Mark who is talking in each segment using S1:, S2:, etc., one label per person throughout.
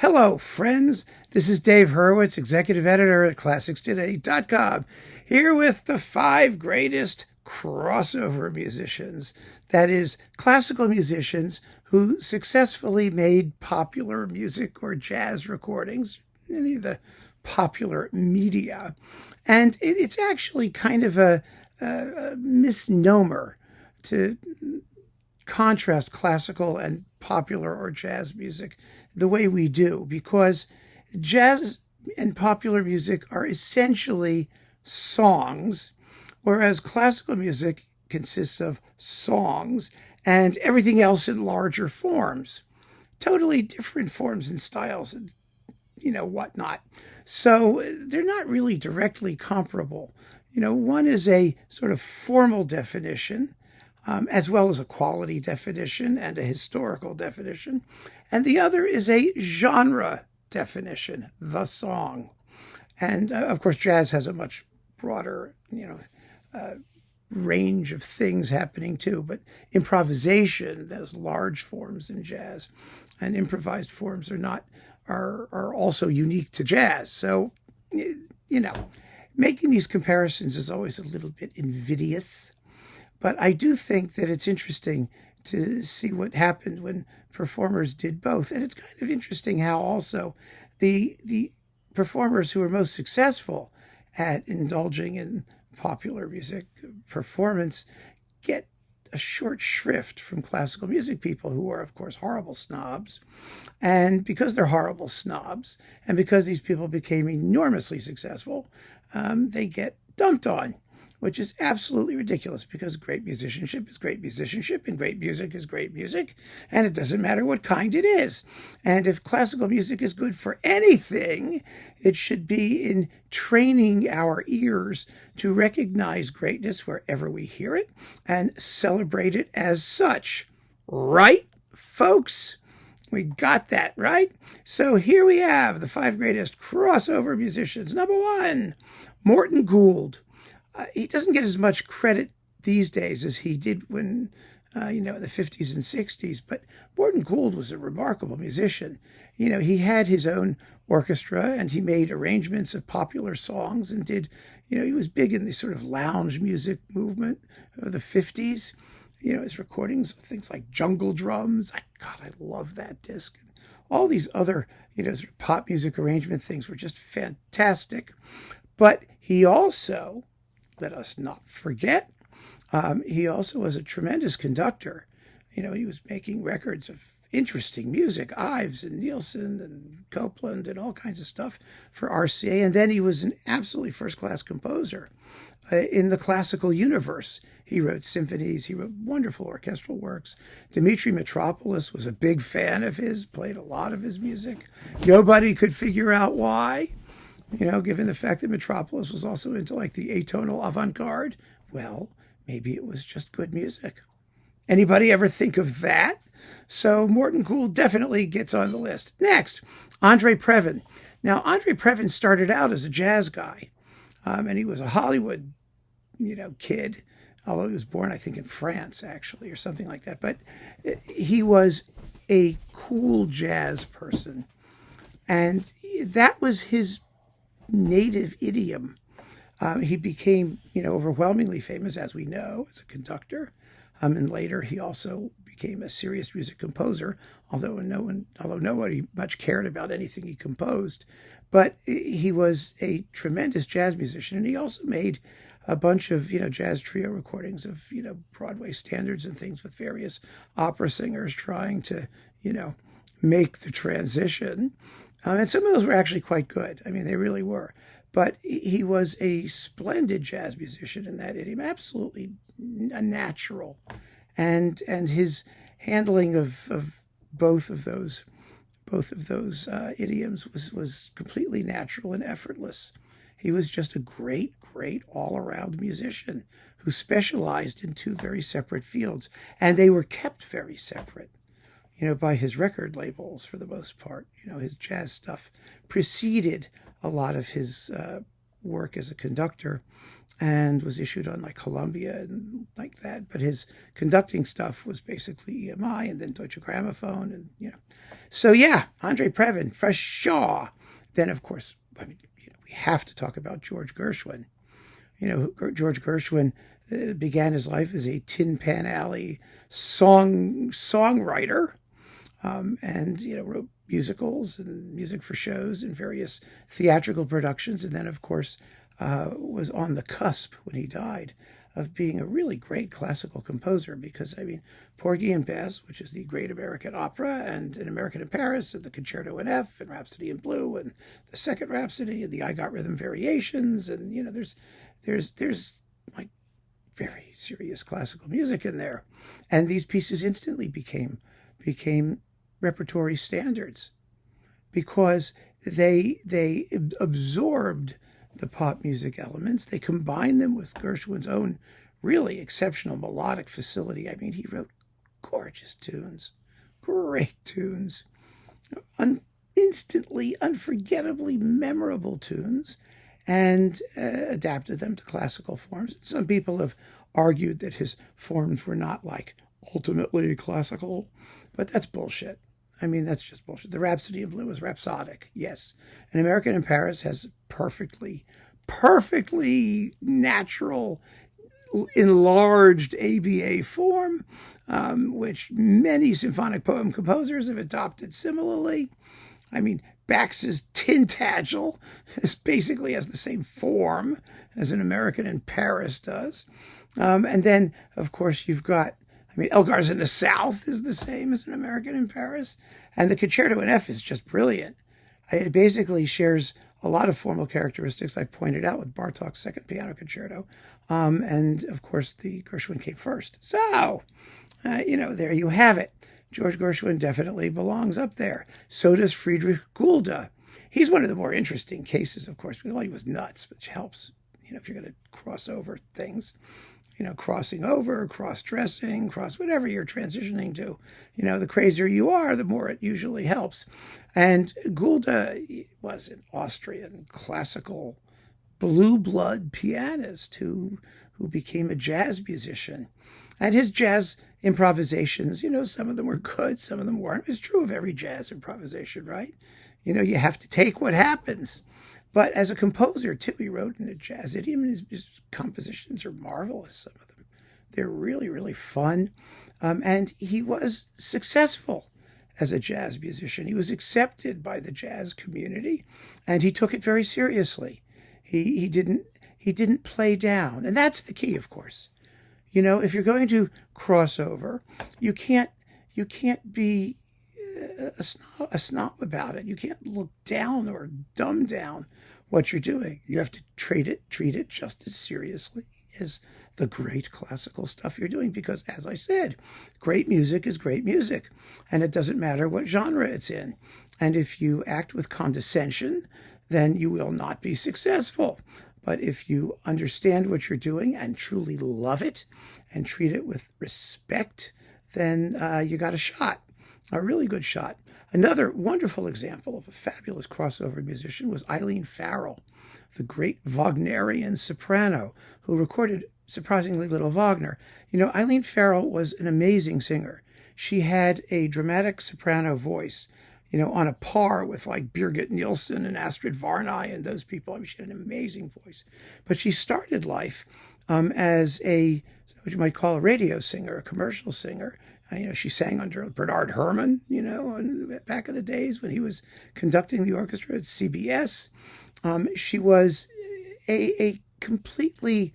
S1: Hello, friends. This is Dave Hurwitz, executive editor at ClassicsToday.com, here with the 5 greatest crossover musicians. That is, classical musicians who successfully made popular music or jazz recordings, any of the popular media. And it's actually kind of a misnomer to contrast classical and popular or jazz music the way we do, because jazz and popular music are essentially songs, whereas classical music consists of songs and everything else in larger forms, totally different forms and styles and whatnot. So they're not really directly comparable. One is a sort of formal definition, as well as a quality definition and a historical definition. And the other is a genre definition, the song. And of course, jazz has a much broader, range of things happening too. But improvisation, there's large forms in jazz, and improvised forms are also unique to jazz. So, making these comparisons is always a little bit invidious. But I do think that it's interesting to see what happened when performers did both. And it's kind of interesting how also the performers who are most successful at indulging in popular music performance get a short shrift from classical music people who are, of course, horrible snobs. And because they're horrible snobs, and because these people became enormously successful, they get dumped on, which is absolutely ridiculous, because great musicianship is great musicianship and great music is great music, and it doesn't matter what kind it is. And if classical music is good for anything, it should be in training our ears to recognize greatness wherever we hear it and celebrate it as such. Right, folks? We got that, right? So here we have the 5 greatest crossover musicians. Number 1, Morton Gould. He doesn't get as much credit these days as he did when, in the 50s and 60s. But Morton Gould was a remarkable musician. He had his own orchestra and he made arrangements of popular songs and did, he was big in the sort of lounge music movement of the 50s. His recordings of things like Jungle Drums. God, I love that disc. And all these other, sort of pop music arrangement things were just fantastic. But he also, let us not forget, he also was a tremendous conductor. He was making records of interesting music, Ives and Nielsen and Copeland and all kinds of stuff for RCA. And then he was an absolutely first-class composer in the classical universe. He wrote symphonies. He wrote wonderful orchestral works. Dmitri Mitropoulos was a big fan of his, played a lot of his music. Nobody could figure out why. Given the fact that Mitropoulos was also into like the atonal avant-garde, well, maybe it was just good music. Anybody ever think of that? So Morton Gould definitely gets on the list. Next, André Previn. Now, André Previn started out as a jazz guy, and he was a Hollywood, kid, although he was born, I think, in France, actually, or something like that. But he was a cool jazz person, and that was his native idiom. He became, overwhelmingly famous, as we know, as a conductor. And later he also became a serious music composer, although nobody much cared about anything he composed. But he was a tremendous jazz musician, and he also made a bunch of, jazz trio recordings of, Broadway standards and things with various opera singers trying to, make the transition. And some of those were actually quite good. I mean, they really were. But he was a splendid jazz musician in that idiom, absolutely a natural. And his handling of both of those idioms was completely natural and effortless. He was just a great all-around musician who specialized in 2 very separate fields. And they were kept very separate, by his record labels for the most part. His jazz stuff preceded a lot of his work as a conductor, and was issued on like Columbia and like that. But his conducting stuff was basically EMI and then Deutsche Grammophon, and So yeah, André Previn for sure. Then of course, I mean, we have to talk about George Gershwin. George Gershwin began his life as a Tin Pan Alley songwriter, and wrote musicals and music for shows and various theatrical productions, and then of course was on the cusp when he died of being a really great classical composer, because Porgy and Bess, which is the Great American Opera, and An American in Paris, and the Concerto in F, and Rhapsody in Blue, and the Second Rhapsody, and the I Got Rhythm Variations, and there's like very serious classical music in there, and these pieces instantly became repertory standards because they absorbed the pop music elements. They combined them with Gershwin's own really exceptional melodic facility. He wrote gorgeous tunes, great tunes, instantly, unforgettably memorable tunes, and adapted them to classical forms. Some people have argued that his forms were not like ultimately classical, but that's bullshit. That's just bullshit. The Rhapsody in Blue is rhapsodic, yes. An American in Paris has perfectly natural, enlarged ABA form, which many symphonic poem composers have adopted similarly. Bax's Tintagel basically has the same form as An American in Paris does. And then, of course, you've got Elgar's in the South is the same as An American in Paris. And the Concerto in F is just brilliant. It basically shares a lot of formal characteristics I pointed out with Bartók's Second Piano Concerto. And, of course, the Gershwin came first. So, there you have it. George Gershwin definitely belongs up there. So does Friedrich Gulda. He's one of the more interesting cases, of course, because he was nuts, which helps, if you're going to cross over things. Crossing over, cross-dressing, whatever you're transitioning to. The crazier you are, the more it usually helps. And Gulda was an Austrian classical blue blood pianist who became a jazz musician. And his jazz improvisations, some of them were good, some of them weren't. It's true of every jazz improvisation, right? You have to take what happens. But as a composer, too, he wrote in a jazz idiom, and his compositions are marvelous, some of them. They're really, really fun. And he was successful as a jazz musician. He was accepted by the jazz community, and he took it very seriously. He didn't play down. And that's the key, of course. If you're going to cross over, you can't be a snob about it. You can't look down or dumb down what you're doing. You have to treat it just as seriously as the great classical stuff you're doing, because, as I said, great music is great music, and it doesn't matter what genre it's in. And if you act with condescension, then you will not be successful. But if you understand what you're doing and truly love it and treat it with respect, then you got a shot. A really good shot. Another wonderful example of a fabulous crossover musician was Eileen Farrell, the great Wagnerian soprano who recorded surprisingly little Wagner. Eileen Farrell was an amazing singer. She had a dramatic soprano voice, on a par with like Birgit Nilsson and Astrid Varnay and those people. She had an amazing voice. But she started life as what you might call a radio singer, a commercial singer. She sang under Bernard Herrmann, back in the days when he was conducting the orchestra at CBS. She was a completely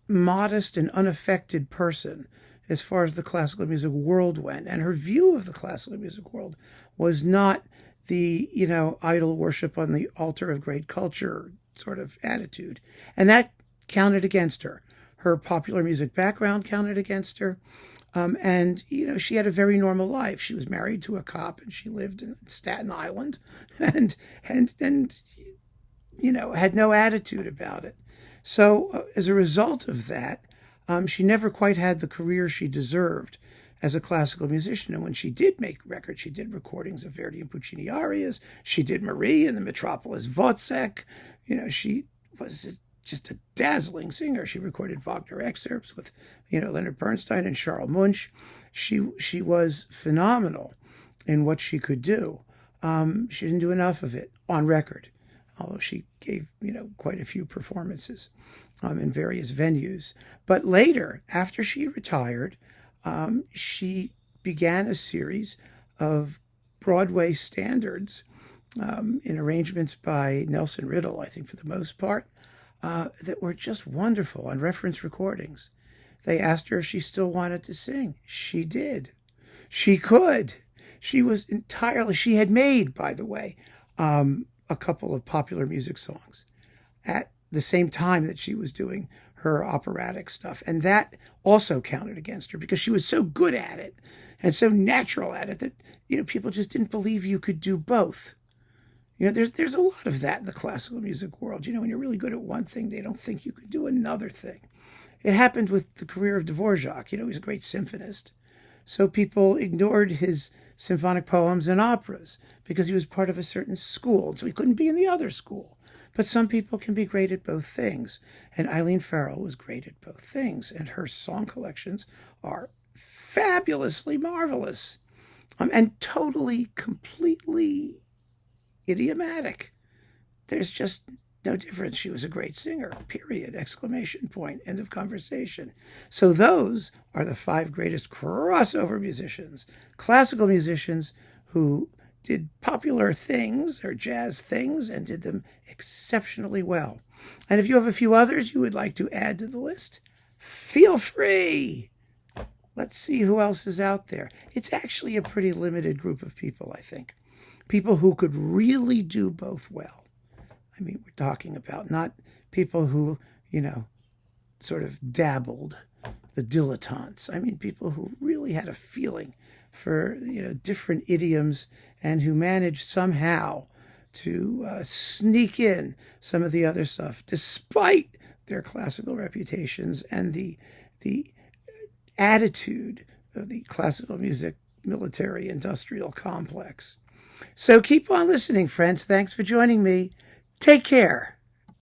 S1: modest and unaffected person as far as the classical music world went. And her view of the classical music world was not the, idol worship on the altar of great culture sort of attitude. And that counted against her. Her popular music background counted against her. And she had a very normal life. She was married to a cop, and she lived in Staten Island, and had no attitude about it. So as a result of that, she never quite had the career she deserved. as a classical musician. And when she did make records, she did recordings of Verdi and Puccini arias. She did Marie and the Metropolis Wozzeck. She was just a dazzling singer. She recorded Wagner excerpts with, Leonard Bernstein and Charles Munch. She was phenomenal in what she could do. She didn't do enough of it on record, although she gave, quite a few performances in various venues. But later, after she retired, she began a series of Broadway standards in arrangements by Nelson Riddle, I think for the most part, that were just wonderful on reference recordings. They asked her if she still wanted to sing. She did. She could. She had made, by the way, a couple of popular music songs at the same time that she was doing her operatic stuff. And that also counted against her because she was so good at it and so natural at it that, people just didn't believe you could do both. There's a lot of that in the classical music world. When you're really good at one thing, they don't think you could do another thing. It happened with the career of Dvorak. He was a great symphonist. So people ignored his symphonic poems and operas because he was part of a certain school. So he couldn't be in the other school. But some people can be great at both things. And Eileen Farrell was great at both things. And her song collections are fabulously marvelous and totally, completely idiomatic. There's just no difference. She was a great singer, period, exclamation point, end of conversation. So those are the 5 greatest crossover musicians, classical musicians who did popular things or jazz things and did them exceptionally well. And if you have a few others you would like to add to the list, feel free. Let's see who else is out there. It's actually a pretty limited group of people, I think. People who could really do both well. We're talking about not people who, sort of dabbled, the dilettantes. People who really had a feeling for, different idioms and who managed somehow to sneak in some of the other stuff, despite their classical reputations and the attitude of the classical music military industrial complex. So keep on listening, friends. Thanks for joining me. Take care.